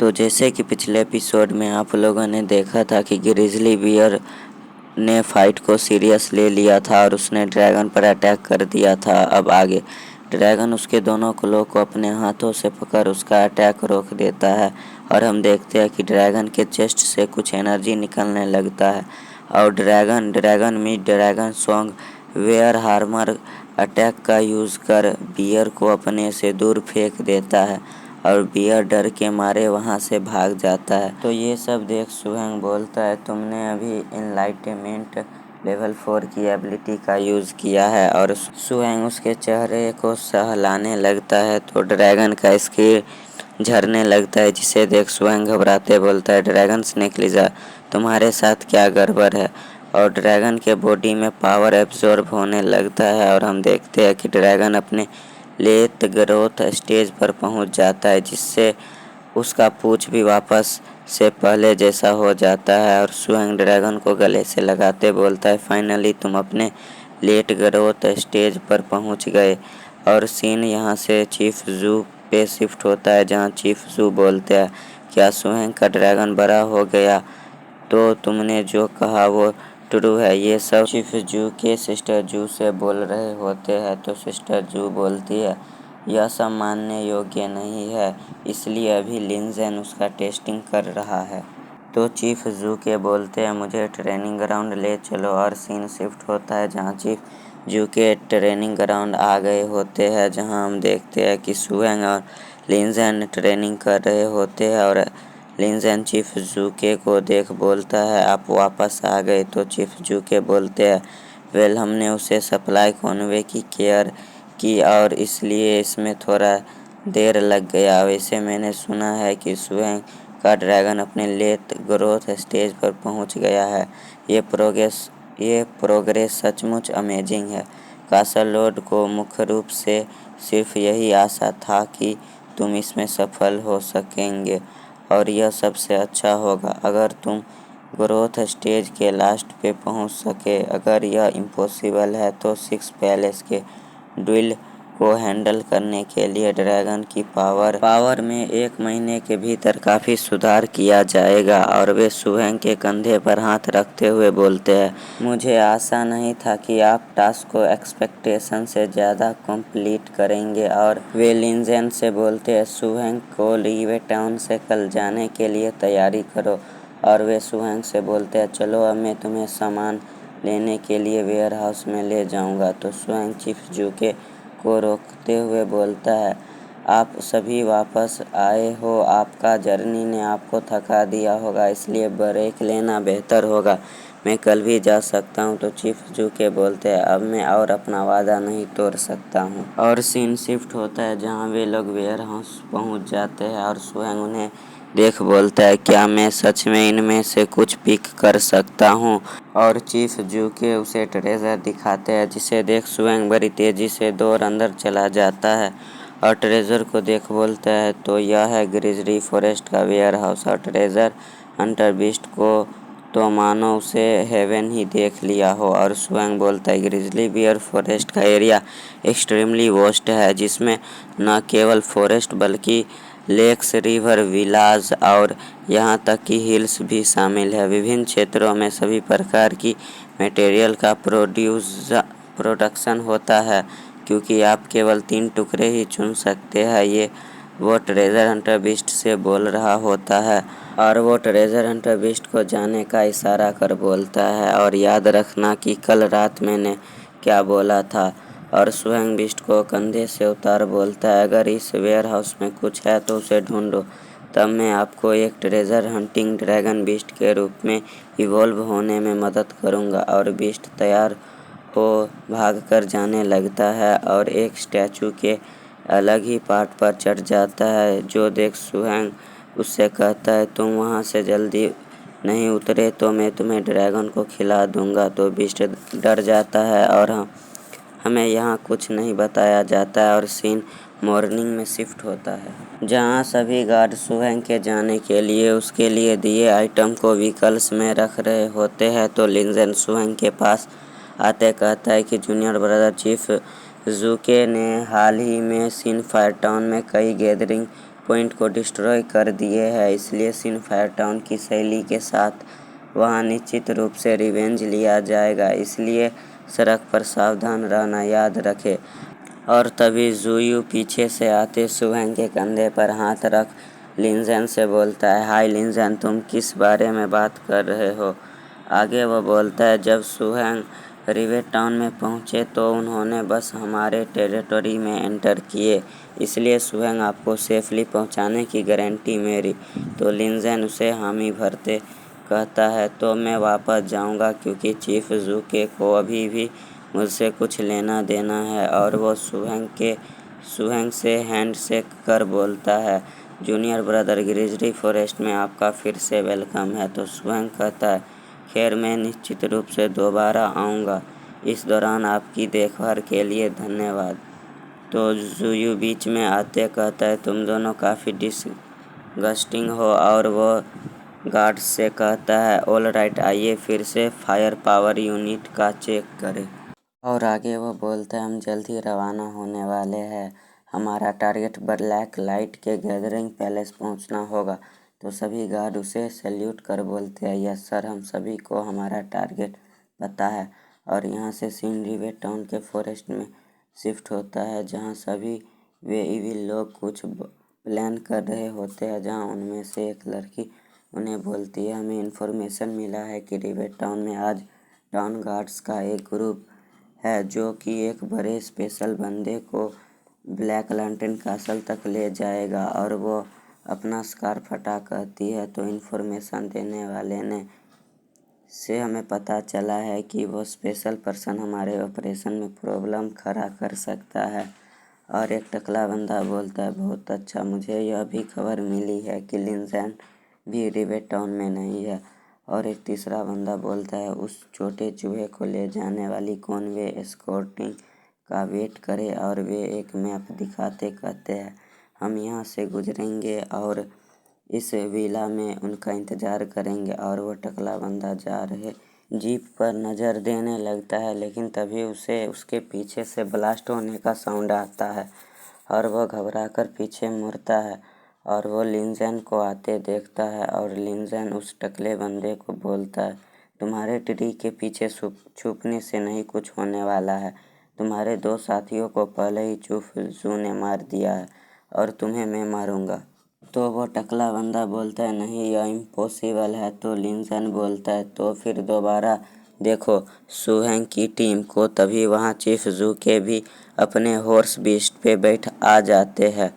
तो जैसे कि पिछले एपिसोड में आप लोगों ने देखा था कि ग्रिजली बियर ने फाइट को सीरियस ले लिया था और उसने ड्रैगन पर अटैक कर दिया था। अब आगे ड्रैगन उसके दोनों क्लो को अपने हाथों से पकड़ उसका अटैक रोक देता है और हम देखते हैं कि ड्रैगन के चेस्ट से कुछ एनर्जी निकलने लगता है और dragon song where hammer attack का यूज़ कर बियर को अपने से दूर फेंक देता है और बियर डर के मारे वहाँ से भाग जाता है। तो ये सब देख सुहेंग बोलता है, तुमने अभी इनलाइटमेंट लेवल 4 की एबिलिटी का यूज़ किया है। और सुहेंग उसके चेहरे को सहलाने लगता है तो ड्रैगन का स्किन झरने लगता है, जिसे देख सुहेंग घबराते बोलता है, ड्रैगन स्नेक लिज़र्ड तुम्हारे साथ क्या गड़बड़ है। और ड्रैगन के बॉडी में पावर एब्जॉर्ब होने लगता है और हम देखते हैं कि ड्रैगन अपने लेट ग्रोथ स्टेज पर पहुंच जाता है, जिससे उसका पूंछ भी वापस से पहले जैसा हो जाता है। और सुहेंग ड्रैगन को गले से लगाते बोलता है, फाइनली तुम अपने लेट ग्रोथ स्टेज पर पहुंच गए। और सीन यहाँ से चीफ जू पे शिफ्ट होता है, जहाँ चीफ जू बोलते हैं, क्या सुहेंग का ड्रैगन बड़ा हो गया? तो तुमने जो कहा वो ट्रू है। ये सब चीफ जू के सिस्टर जू से बोल रहे होते हैं तो सिस्टर जू बोलती है, यह सब मानने योग्य नहीं है, इसलिए अभी लिंजेन उसका टेस्टिंग कर रहा है। तो चीफ जू के बोलते हैं, मुझे ट्रेनिंग ग्राउंड ले चलो। और सीन शिफ्ट होता है जहाँ चीफ जू के ट्रेनिंग ग्राउंड आ गए होते हैं, जहाँ हम देखते हैं कि सुहेंग और लिंजेन ट्रेनिंग कर रहे होते हैं। और लिंजेन चीफ जूके को देख बोलता है, आप वापस आ गए? तो चीफ जूके बोलते हैं, वेल हमने उसे सप्लाई कॉन्वे की केयर की और इसलिए इसमें थोड़ा देर लग गया। वैसे मैंने सुना है कि सुहेंग का ड्रैगन अपने लेट ग्रोथ स्टेज पर पहुंच गया है। ये प्रोग्रेस सचमुच अमेजिंग है। कासल लॉर्ड को मुख्य रूप से सिर्फ यही आशा था कि तुम इसमें सफल हो सकेंगे और यह सबसे अच्छा होगा अगर तुम ग्रोथ स्टेज के लास्ट पे पहुंच सके। अगर यह इम्पॉसिबल है तो 6 पैलेस के ड्यूल को हैंडल करने के लिए ड्रैगन की पावर में 1 महीने के भीतर काफ़ी सुधार किया जाएगा। और वे सुहेंग के कंधे पर हाथ रखते हुए बोलते हैं, मुझे आशा नहीं था कि आप टास्क को एक्सपेक्टेशन से ज़्यादा कंप्लीट करेंगे। और वे लिंजेन से बोलते हैं, सुहेंग को लीवे टाउन से कल जाने के लिए तैयारी करो। और वे सुहेंग से बोलते हैं, चलो अब मैं तुम्हें सामान लेने के लिए वेयर हाउस में ले जाऊंगा। तो सुहेंग चीफ जूके को रोकते हुए बोलता है, आप सभी वापस आए हो, आपका जर्नी ने आपको थका दिया होगा, इसलिए ब्रेक लेना बेहतर होगा, मैं कल भी जा सकता हूँ। तो चीफ जूके बोलते हैं, अब मैं और अपना वादा नहीं तोड़ सकता हूँ। और सीन शिफ्ट होता है जहाँ वे लोग वेयर हाउस पहुँच जाते हैं और सुहेंग उन्हें देख बोलता है, क्या मैं सच में इनमें से कुछ पिक कर सकता हूँ? और चीफ जूके उसे ट्रेजर दिखाते हैं, जिसे देख सुहेंग बड़ी तेजी से दौड़ अंदर चला जाता है और ट्रेजर को देख बोलता है, तो यह है ग्रिजली फॉरेस्ट का वेयर हाउस। और ट्रेजर हंटर बीस्ट को तो मानो उसे हेवन ही देख लिया हो। और सुहेंग बोलता है, ग्रिजली बियर फॉरेस्ट का एरिया एक्सट्रीमली वास्ट है, जिसमें न केवल फॉरेस्ट बल्कि लेक्स, रिवर, विलाज और यहाँ तक कि हिल्स भी शामिल है। विभिन्न क्षेत्रों में सभी प्रकार की मटेरियल का प्रोडक्शन होता है, क्योंकि आप केवल 3 टुकड़े ही चुन सकते हैं। ये वो ट्रेजर हंटर बीस्ट से बोल रहा होता है और वो ट्रेजर हंटर बीस्ट को जाने का इशारा कर बोलता है, और याद रखना कि कल रात मैंने क्या बोला था। और सुहेंग बीस्ट को कंधे से उतार बोलता है, अगर इस वेयर हाउस में कुछ है तो उसे ढूंढो, तब मैं आपको एक ट्रेजर हंटिंग ड्रैगन बीस्ट के रूप में इवॉल्व होने में मदद करूंगा। और बीस्ट तैयार हो भागकर जाने लगता है और एक स्टैचू के अलग ही पार्ट पर चढ़ जाता है, जो देख सुहेंग उससे कहता है, तुम वहाँ से जल्दी नहीं उतरे तो मैं तुम्हें ड्रैगन को खिला दूंगा। तो बीस्ट डर जाता है और हमें यहाँ कुछ नहीं बताया जाता है। और सीन मॉर्निंग में शिफ्ट होता है, जहाँ सभी गार्ड सुहेंग के जाने के लिए उसके लिए दिए आइटम को व्हीकल्स में रख रहे होते हैं। तो लिंजेन सुहेंग के पास आते कहता है कि जूनियर ब्रदर चीफ जूके ने हाल ही में सीन फायर टाउन में कई गैदरिंग पॉइंट को डिस्ट्रॉय कर दिए हैं, इसलिए सिनफायर टाउन की शैली के साथ वहां निश्चित रूप से रिवेंज लिया जाएगा, इसलिए सड़क पर सावधान रहना याद रखें। और तभी ज़ुयू पीछे से आते सुहेंग के कंधे पर हाथ रख लिंजन से बोलता है, हाय लिंजन, तुम किस बारे में बात कर रहे हो? आगे वो बोलता है, जब सुहेंग रिवेट टाउन में पहुंचे तो उन्होंने बस हमारे टेरिटरी में एंटर किए, इसलिए सुहेंग आपको सेफली पहुंचाने की गारंटी मेरी। तो लिंजन उसे हामी भरते कहता है, तो मैं वापस जाऊंगा क्योंकि चीफ ज़ूके को अभी भी मुझसे कुछ लेना देना है। और वो सुहेंग से हैंडशेक कर बोलता है, जूनियर ब्रदर, ग्रिजली फॉरेस्ट में आपका फिर से वेलकम है। तो सुहेंग कहता है, खैर मैं निश्चित रूप से दोबारा आऊँगा, इस दौरान आपकी देखभाल के लिए धन्यवाद। तो ज़ुयू बीच में आते कहता है, तुम दोनों काफ़ी डिसगस्टिंग हो। और वो गार्ड्स से कहता है, ऑल राइट, आइए फिर से फायर पावर यूनिट का चेक करें। और आगे वो बोलता है, हम जल्द ही रवाना होने वाले हैं, हमारा टारगेट ब्लैक लाइट के गैदरिंग पैलेस पहुंचना होगा। तो सभी गार्ड उसे सैल्यूट कर बोलते हैं, यस सर, हम सभी को हमारा टारगेट पता है। और यहाँ से सीन रिवेट टाउन के फॉरेस्ट में शिफ्ट होता है, जहाँ सभी वे इविल लोग कुछ प्लान कर रहे होते हैं, जहाँ उनमें से एक लड़की उन्हें बोलती है, हमें इन्फॉर्मेशन मिला है कि रिवेट टाउन में आज टाउन गार्ड्स का एक ग्रुप है जो कि एक बड़े स्पेशल बंदे को ब्लैक लैंटर्न कासल तक ले जाएगा। और वो अपना स्कार्फ हटा कहती है, तो इन्फॉर्मेशन देने वाले ने से हमें पता चला है कि वो स्पेशल पर्सन हमारे ऑपरेशन में प्रॉब्लम खड़ा कर सकता है। और एक टकला बंदा बोलता है, बहुत अच्छा, मुझे यह भी खबर मिली है कि लिंजन भी रिवेट टाउन में नहीं है। और एक तीसरा बंदा बोलता है, उस छोटे चूहे को ले जाने वाली कॉनवे एस्कॉर्टिंग का वेट करे। और वे एक मैप दिखाते कहते हैं, हम यहाँ से गुजरेंगे और इस विला में उनका इंतज़ार करेंगे। और वो टकला बंदा जा रहे जीप पर नज़र देने लगता है, लेकिन तभी उसे उसके पीछे से ब्लास्ट होने का साउंड आता है और वह घबराकर पीछे मुड़ता है और वो लिंजन को आते देखता है। और लिंजन उस टकले बंदे को बोलता है, तुम्हारे ट्री के पीछे छुपने से नहीं कुछ होने वाला है, तुम्हारे दो साथियों को पहले ही चीफ ज़ू ने मार दिया है और तुम्हें मैं मारूंगा। तो वो टकला बंदा बोलता है, नहीं, यह इम्पॉसिबल है। तो लिंजन बोलता है, तो फिर दोबारा देखो सुहेंग की टीम को। तभी वहाँ चीफ ज़ू के भी अपने हॉर्स बीस्ट पे बैठ आ जाते हैं